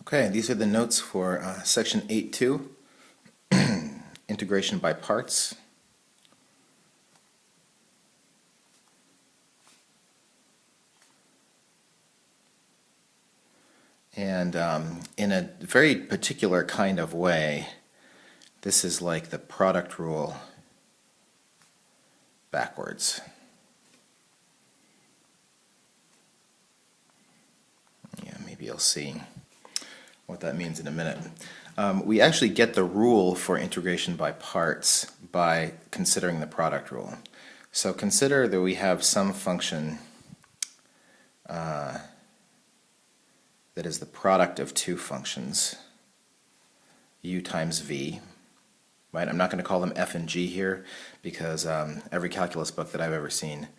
Okay, these are the notes for section 8.2, integration by parts. And in a very particular kind of way, this is like the product rule backwards. Yeah, maybe you'll see what that means in a minute. We actually get the rule for integration by parts by considering the product rule. So consider that we have some function that is the product of two functions, u times v. Right? I'm not going to call them f and g here because every calculus book that I've ever seen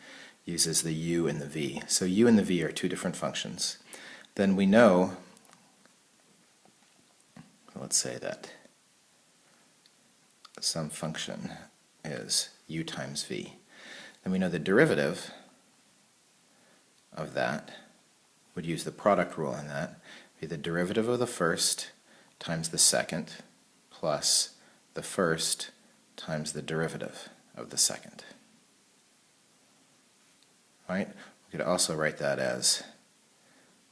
uses the u and the v. So u and the v are two different functions. Then we know, let's say that some function is u times v. Then we know the derivative of that would use the product rule in that, be the derivative of the first times the second plus the first times the derivative of the second. Right? We could also write that as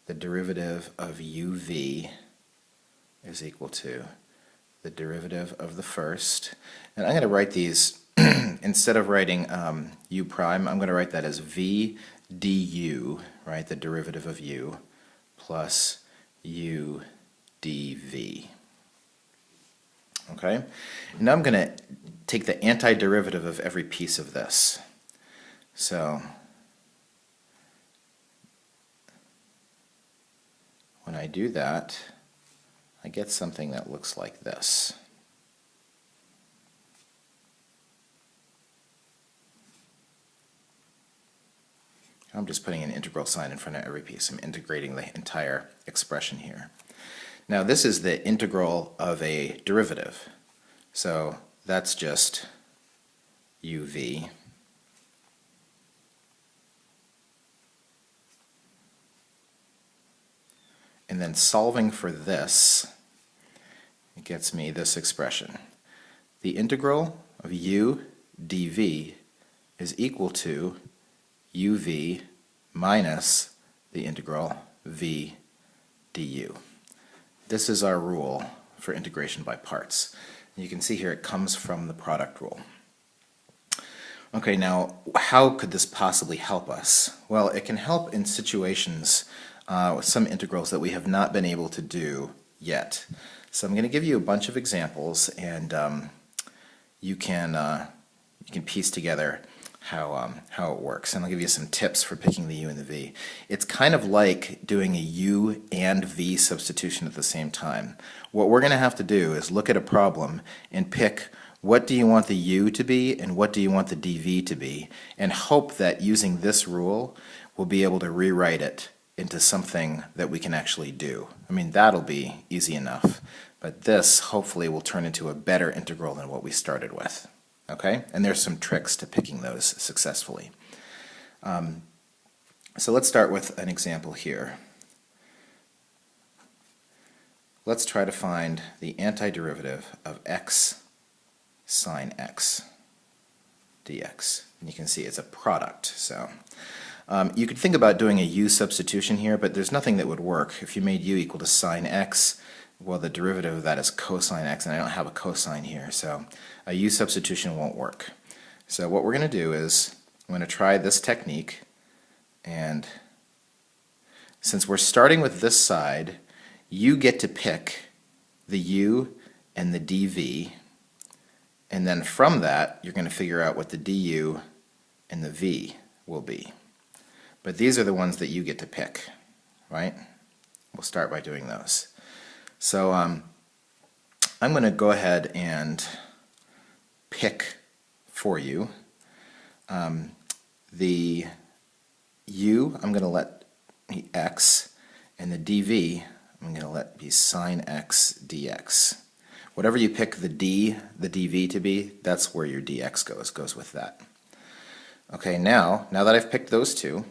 the derivative of uv is equal to the derivative of the first. And I'm going to write these, instead of writing u prime, I'm going to write that as v du, right, the derivative of u, plus u dv. Okay? And now I'm going to take the antiderivative of every piece of this. So when I do that, I get something that looks like this. I'm just putting an integral sign in front of every piece. I'm integrating the entire expression here. Now this is the integral of a derivative. So that's just uv. And then solving for this, it gets me this expression. The integral of u dv is equal to uv minus the integral v du. This is our rule for integration by parts. And you can see here it comes from the product rule. Okay, now how could this possibly help us? Well, it can help in situations with some integrals that we have not been able to do yet. So I'm going to give you a bunch of examples, and you can piece together how it works. And I'll give you some tips for picking the u and the v. It's kind of like doing a u and v substitution at the same time. What we're going to have to do is look at a problem and pick what do you want the u to be and what do you want the dv to be, and hope that using this rule we'll be able to rewrite it into something that we can actually do. I mean, that'll be easy enough, but this hopefully will turn into a better integral than what we started with. Okay? And there's some tricks to picking those successfully. So let's start with an example here. Let's try to find the antiderivative of x sine x dx. And you can see it's a product. So you could think about doing a u substitution here, but there's nothing that would work. If you made u equal to sine x, well, the derivative of that is cosine x, and I don't have a cosine here, so a u substitution won't work. So what we're going to do is I'm going to try this technique, and since we're starting with this side, you get to pick the u and the dv, and then from that you're going to figure out what the du and the v will be. But these are the ones that you get to pick, right? We'll start by doing those. So I'm going to go ahead and pick for you. The u I'm going to let be x, and the dv I'm going to let be sine x dx. Whatever you pick the dv to be, that's where your dx goes with that. Okay, now that I've picked those two,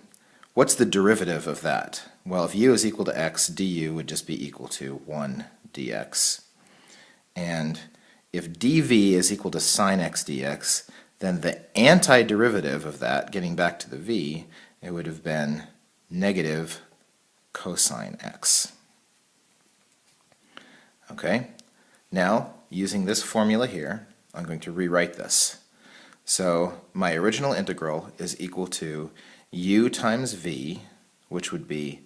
what's the derivative of that? Well, if u is equal to x, du would just be equal to 1 dx. And if dv is equal to sine x dx, then the antiderivative of that, getting back to the v, it would have been negative cosine x. Okay, now using this formula here, I'm going to rewrite this. So my original integral is equal to u times v, which would be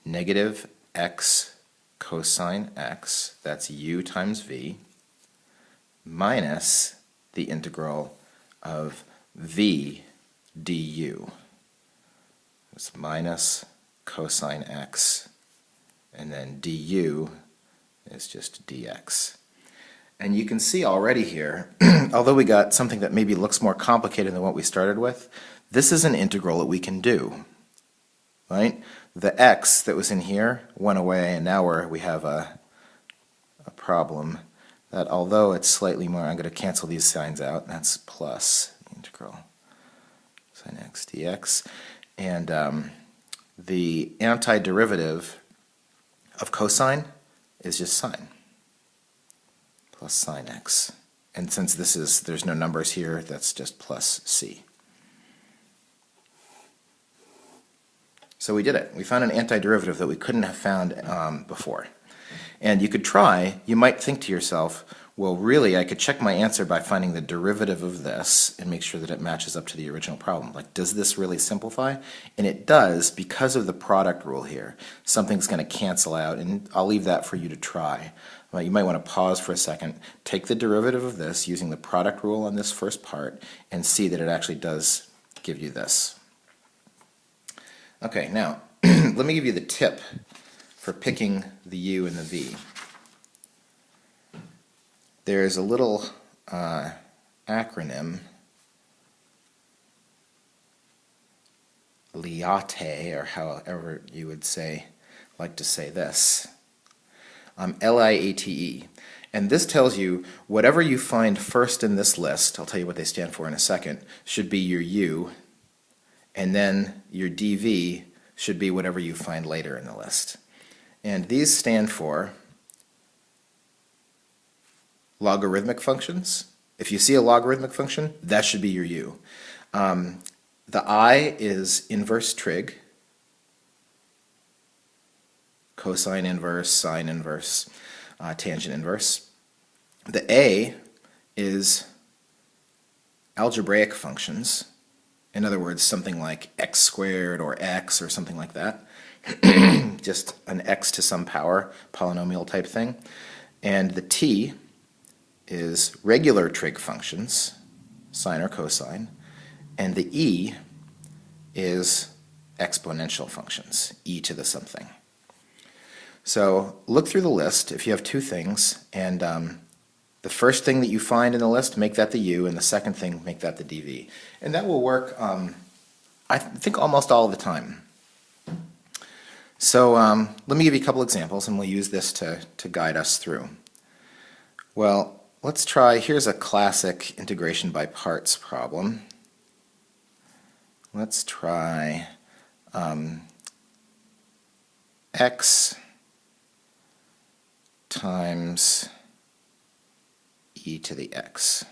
negative x cosine x, that's u times v, minus the integral of v du. It's minus cosine x, and then du is just dx. And you can see already here, although we got something that maybe looks more complicated than what we started with, this is an integral that we can do, right? The x that was in here went away, and now we have a problem that, although it's slightly more, I'm going to cancel these signs out, that's plus the integral sine x dx. And the antiderivative of cosine is just sine, plus sine x. And since there's no numbers here, that's just plus c. So we did it. We found an antiderivative that we couldn't have found before. And you might think to yourself, well, really, I could check my answer by finding the derivative of this and make sure that it matches up to the original problem. Like, does this really simplify? And it does, because of the product rule here. Something's going to cancel out, and I'll leave that for you to try. You might want to pause for a second, take the derivative of this using the product rule on this first part, and see that it actually does give you this. Okay, now, let me give you the tip for picking the u and the v. There's a little acronym, LIATE, or however you would like to say this, LIATE. And this tells you whatever you find first in this list, I'll tell you what they stand for in a second, should be your u, and then your dv should be whatever you find later in the list. And these stand for logarithmic functions. If you see a logarithmic function, that should be your u. The I is inverse trig, cosine inverse, sine inverse, tangent inverse. The A is algebraic functions. In other words, something like x squared or x or something like that. Just an x to some power, polynomial type thing. And the T is regular trig functions, sine or cosine. And the E is exponential functions, e to the something. So look through the list if you have two things, and the first thing that you find in the list, make that the u, and the second thing, make that the dv. And that will work, I think, almost all the time. So let me give you a couple examples, and we'll use this to guide us through. Well, let's try, here's a classic integration by parts problem. Let's try x times e to the x.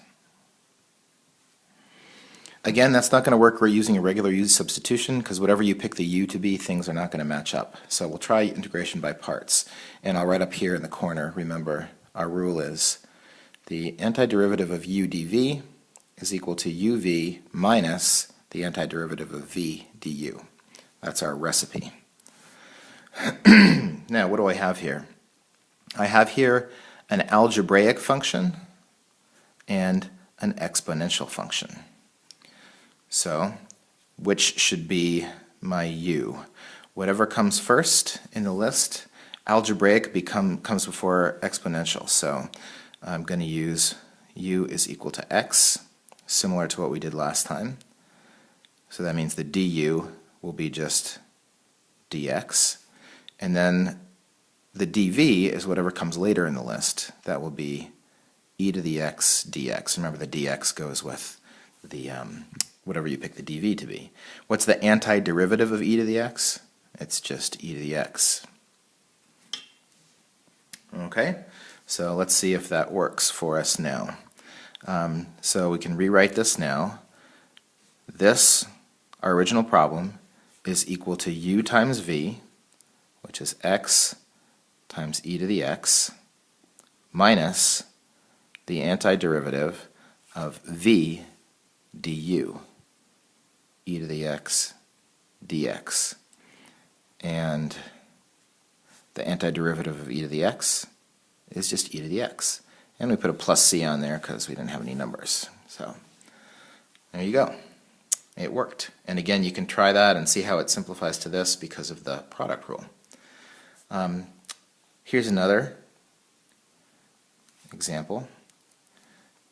Again, that's not going to work. We're using a regular u substitution because whatever you pick the u to be, things are not going to match up. So we'll try integration by parts. And I'll write up here in the corner, remember, our rule is the antiderivative of u dv is equal to uv minus the antiderivative of v du. That's our recipe. Now, what do I have here? I have here an algebraic function and an exponential function. So, which should be my u? Whatever comes first in the list, algebraic comes before exponential. So I'm going to use u is equal to x, similar to what we did last time. So that means the du will be just dx. And then the dv is whatever comes later in the list. That will be e to the x dx. Remember, the dx goes with the whatever you pick the dv to be. What's the antiderivative of e to the x? it's just e to the x. Okay, so let's see if that works for us now. So we can rewrite this now. This, our original problem, is equal to u times v, which is x times e to the x, minus the antiderivative of v du, e to the x dx. And the antiderivative of e to the x is just e to the x. And we put a plus c on there because we didn't have any numbers. So there you go. It worked. And again, you can try that and see how it simplifies to this because of the product rule. Here's another example.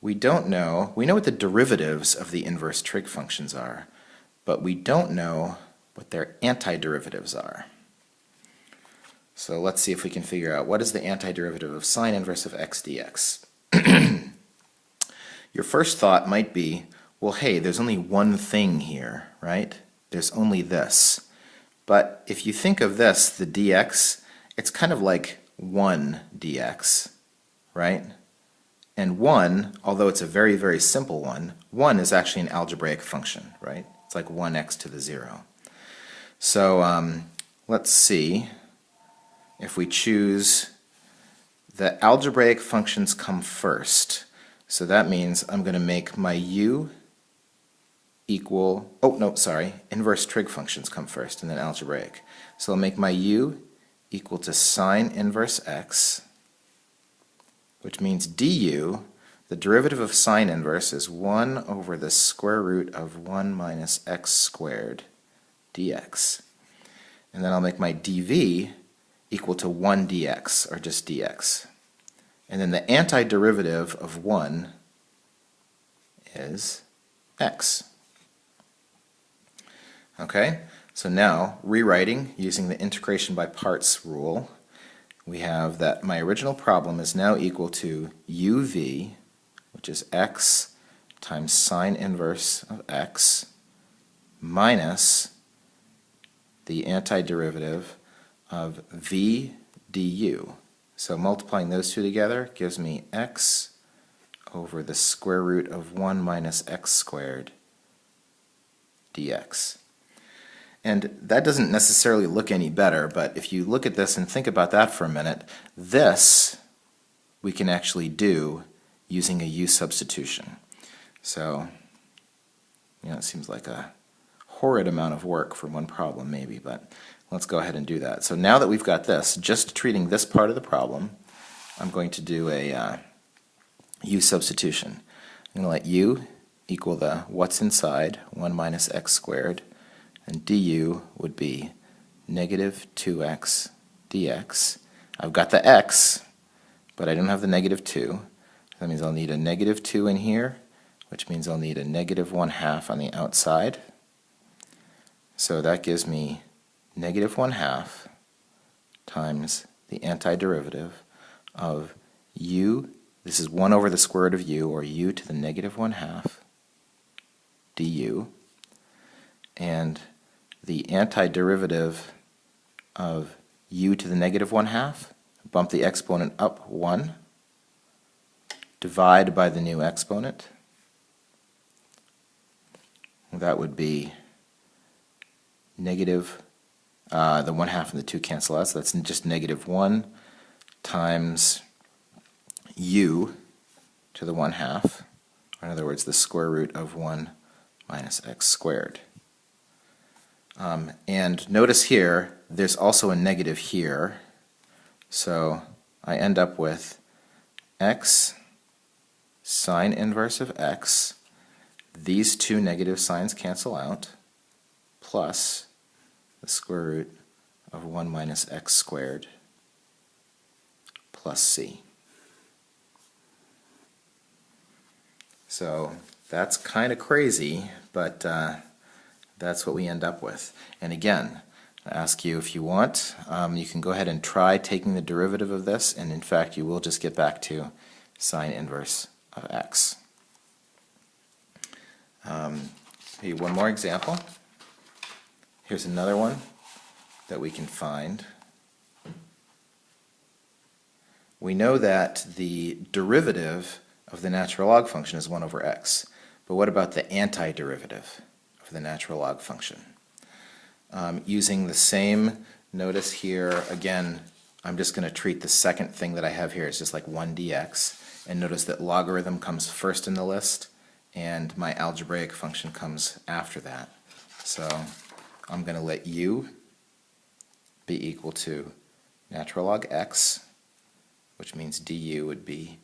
We know what the derivatives of the inverse trig functions are, but we don't know what their antiderivatives are. So let's see if we can figure out what is the antiderivative of sine inverse of x dx. Your first thought might be, well, hey, there's only one thing here, right? There's only this. But if you think of this, the dx, it's kind of like 1 dx, right? And 1, although it's a very, very simple one, 1 is actually an algebraic function, right? It's like 1x to the 0. So let's see if we choose the algebraic functions come first. So that means I'm going to make my u equal, inverse trig functions come first and then algebraic. So I'll make my u equal to sine inverse x, which means du, the derivative of sine inverse is 1 over the square root of 1 minus x squared dx. And then I'll make my dv equal to 1 dx, or just dx. And then the antiderivative of 1 is x. Okay, so now rewriting using the integration by parts rule, we have that my original problem is now equal to uv, which is x times sine inverse of x, minus the antiderivative of v du. So multiplying those two together gives me x over the square root of 1 minus x squared dx. And that doesn't necessarily look any better, but if you look at this and think about that for a minute, this we can actually do using a u substitution. So, it seems like a horrid amount of work for one problem maybe, but let's go ahead and do that. So now that we've got this, just treating this part of the problem, I'm going to do a u substitution. I'm going to let u equal the what's inside, 1 minus x squared, and du would be negative 2x dx. I've got the x, but I don't have the negative 2. That means I'll need a negative 2 in here, which means I'll need a negative 1/2 on the outside. So that gives me negative 1/2 times the antiderivative of u, this is 1 over the square root of u, or u to the negative 1/2 du, and the antiderivative of u to the negative 1/2, bump the exponent up 1, divide by the new exponent. That would be negative, the 1/2 and the 2 cancel out, so that's just negative 1 times u to the 1/2, or in other words, the square root of 1 minus x squared. And notice here, there's also a negative here, so I end up with x sine inverse of x, these two negative signs cancel out, plus the square root of 1 minus x squared plus c. So that's kind of crazy, but that's what we end up with. And again, I ask you if you want, you can go ahead and try taking the derivative of this, and in fact you will just get back to sine inverse of x. Maybe one more example. Here's another one that we can find. We know that the derivative of the natural log function is 1 over x. But what about the antiderivative of the natural log function? Using the same, notice here, again, I'm just going to treat the second thing that I have here as just like 1 dx. And notice that logarithm comes first in the list, and my algebraic function comes after that. So I'm going to let u be equal to natural log x, which means du would be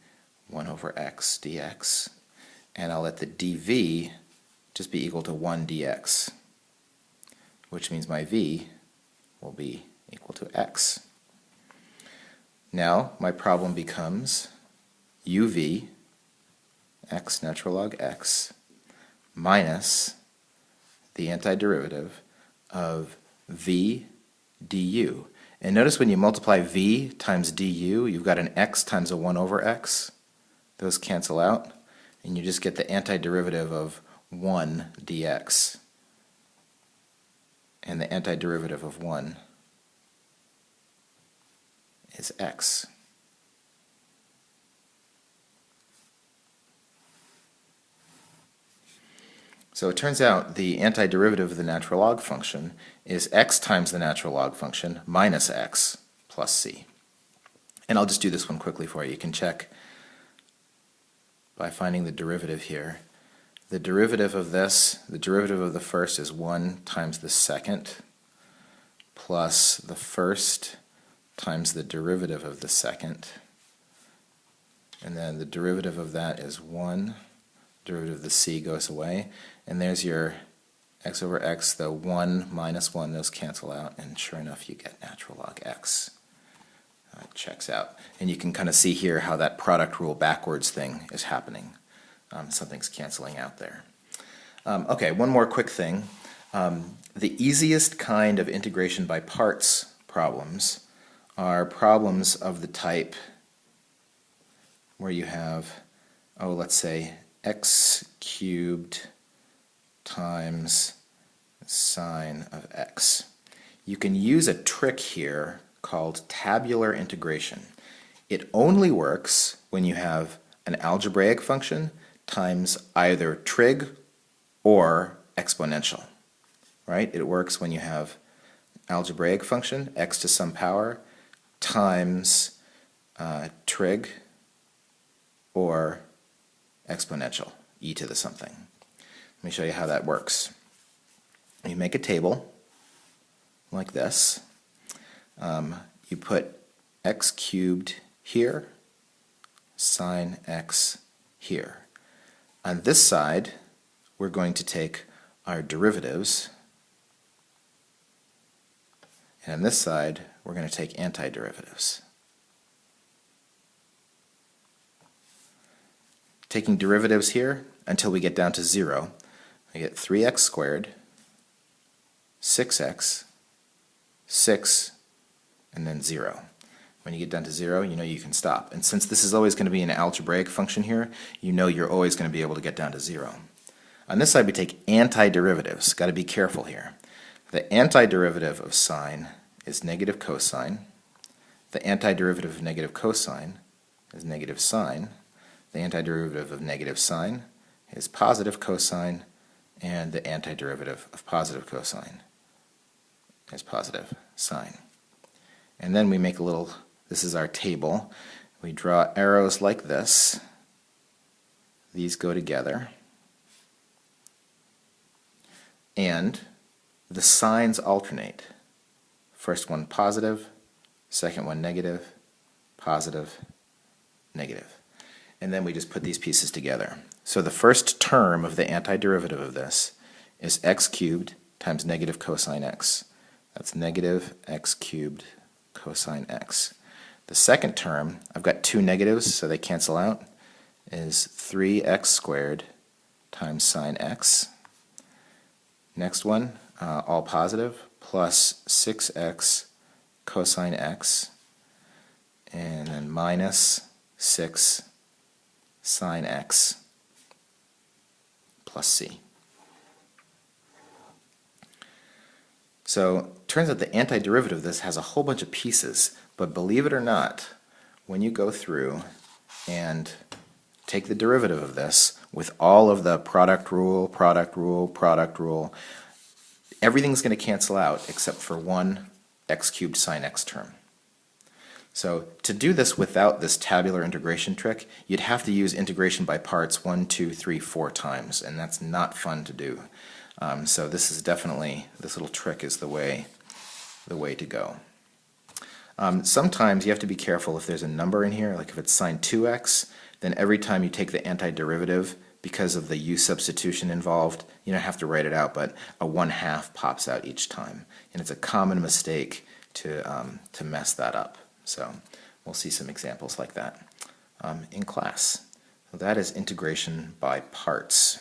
1 over x dx. And I'll let the dv just be equal to 1 dx, which means my v will be equal to x. Now my problem becomes uv, x natural log x, minus the antiderivative of v du. And notice when you multiply v times du, you've got an x times a 1 over x. Those cancel out, and you just get the antiderivative of 1 dx. And the antiderivative of 1 is x. So it turns out the antiderivative of the natural log function is x times the natural log function minus x plus c. And I'll just do this one quickly for you. You can check by finding the derivative here. The derivative of this, the derivative of the first is 1 times the second plus the first times the derivative of the second. And then the derivative of that is 1. Derivative of the c goes away. And there's your x over x, the 1 minus 1, those cancel out, and sure enough you get natural log x. It checks out. And you can kind of see here how that product rule backwards thing is happening. Something's canceling out there. Okay, one more quick thing. The easiest kind of integration by parts problems are problems of the type where you have, let's say x cubed times sine of x. You can use a trick here called tabular integration. It only works when you have an algebraic function times either trig or exponential, right? It works when you have algebraic function, x to some power, times trig or exponential, e to the something. Let me show you how that works. You make a table like this. You put x cubed here, sine x here. On this side, we're going to take our derivatives, and on this side, we're going to take antiderivatives. Taking derivatives here until we get down to 0, I get 3x squared, 6x, 6, and then 0. When you get down to 0, you know you can stop. And since this is always going to be an algebraic function here, you know you're always going to be able to get down to 0. On this side, we take antiderivatives. Got to be careful here. The antiderivative of sine is negative cosine. The antiderivative of negative cosine is negative sine. The antiderivative of negative sine is positive cosine, and the antiderivative of positive cosine is positive sine. And then we make a little, this is our table. We draw arrows like this. These go together. And the signs alternate. First one positive, second one negative, positive, negative. And then we just put these pieces together. So the first term of the antiderivative of this is x cubed times negative cosine x. That's negative x cubed cosine x. The second term, I've got two negatives so they cancel out, is 3x squared times sine x. Next one, all positive, plus 6x cosine x, and then minus 6 sine x plus c. So it turns out the antiderivative of this has a whole bunch of pieces, but believe it or not, when you go through and take the derivative of this with all of the product rule, product rule, product rule, everything's going to cancel out except for one x cubed sine x term. So to do this without this tabular integration trick, you'd have to use integration by parts 1, 2, 3, 4 times, and that's not fun to do. So this is definitely, this little trick is the way to go. Sometimes you have to be careful if there's a number in here, like if it's sine 2x, then every time you take the antiderivative, because of the u substitution involved, you don't have to write it out, but a 1/2 pops out each time. And it's a common mistake to mess that up. So we'll see some examples like that in class. So that is integration by parts.